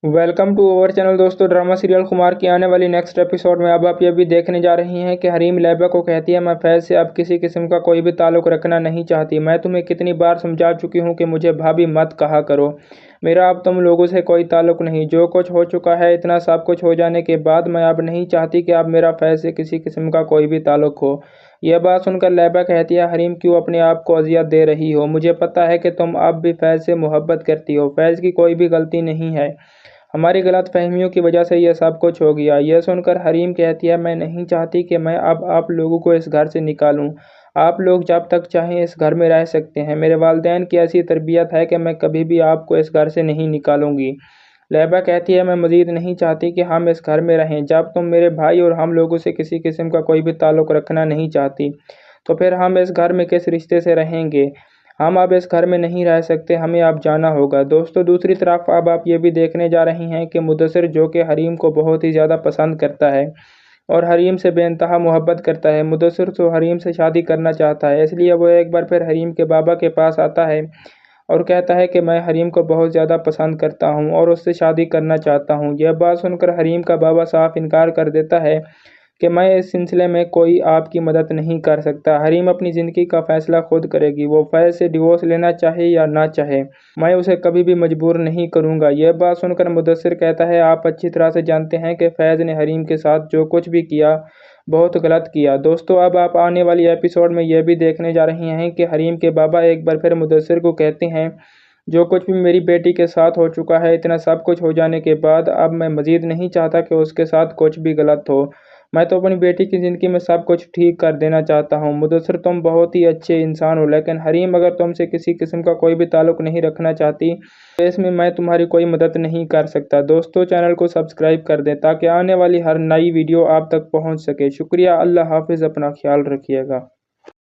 Welcome to our channel दोस्तों। Drama serial खुमार की आने वाली नेक्स्ट एपिसोड में अब आप ये भी देखने जा रही हैं कि हरीम लैबा को कहती है, मैं फैज़ से अब किसी किस्म का कोई भी ताल्लुक़ रखना नहीं चाहती। मैं तुम्हें कितनी बार समझा चुकी हूँ कि मुझे भाभी मत कहा करो। मेरा अब तुम लोगों से कोई ताल्लुक़ नहीं। जो कुछ हो चुका है, इतना सब कुछ हो जाने के बाद मैं अब नहीं चाहती कि अब मेरा फैज़ से किसी किस्म का कोई भी ताल्लुक़ हो। यह बात सुनकर लैबा कहती है, हरीम क्यों अपने आप को अजियत दे रही हो? मुझे पता है कि तुम अब भी फैज़ से मोहब्बत करती हो। फैज़ की कोई भी गलती नहीं है। हमारी गलतफहमियों की वजह से यह सब कुछ हो गया। यह सुनकर हरीम कहती है, मैं नहीं चाहती कि मैं अब आप लोगों को इस घर से निकालूं। आप लोग जब तक चाहें इस घर में रह सकते हैं। मेरे वालिदैन की ऐसी तरबियत है कि मैं कभी भी आपको इस घर से नहीं निकालूंगी। लैबा कहती है, मैं मज़ीद नहीं चाहती कि हम इस घर में रहें। जब तुम मेरे भाई और हम लोगों से किसी किस्म का कोई भी ताल्लुक़ रखना नहीं चाहती, तो फिर हम इस घर में किस रिश्ते से रहेंगे? हम अब इस घर में नहीं रह सकते, हमें अब जाना होगा। दोस्तों, दूसरी तरफ अब आप ये भी देखने जा रही हैं कि मुदस्सिर, जो कि हरीम को बहुत ही ज़्यादा पसंद करता है और हरीम से बेइंतहा मोहब्बत करता है। मुदस्सिर तो हरीम से शादी करना चाहता है, इसलिए वो एक बार फिर हरीम के बाबा के पास आता है और कहता है कि मैं हरीम को बहुत ज़्यादा पसंद करता हूँ और उससे शादी करना चाहता हूँ। यह बात सुनकर हरीम का बाबा साफ इनकार कर देता है कि मैं इस सिलसिले में कोई आपकी मदद नहीं कर सकता। हरीम अपनी ज़िंदगी का फ़ैसला खुद करेगी। वो फैज़ से डिवोर्स लेना चाहे या ना चाहे, मैं उसे कभी भी मजबूर नहीं करूँगा। यह बात सुनकर मुदस्सिर कहता है, आप अच्छी तरह से जानते हैं कि फैज़ ने हरीम के साथ जो कुछ भी किया, बहुत गलत किया। दोस्तों, अब आप आने वाली एपिसोड में यह भी देखने जा रहे हैं कि हरीम के बाबा एक बार फिर मुदस्सिर को कहते हैं, जो कुछ भी मेरी बेटी के साथ हो चुका है, इतना सब कुछ हो जाने के बाद अब मैं मज़ीद नहीं चाहता कि उसके साथ कुछ भी गलत हो। मैं तो अपनी बेटी की ज़िंदगी में सब कुछ ठीक कर देना चाहता हूँ। मुदस्सिर, तुम बहुत ही अच्छे इंसान हो, लेकिन हरीम अगर तुमसे किसी किस्म का कोई भी ताल्लुक़ नहीं रखना चाहती, तो इसमें मैं तुम्हारी कोई मदद नहीं कर सकता। दोस्तों, चैनल को सब्सक्राइब कर दें ताकि आने वाली हर नई वीडियो आप तक पहुँच सके। शुक्रिया। अल्लाह हाफ़िज़। अपना ख्याल रखिएगा।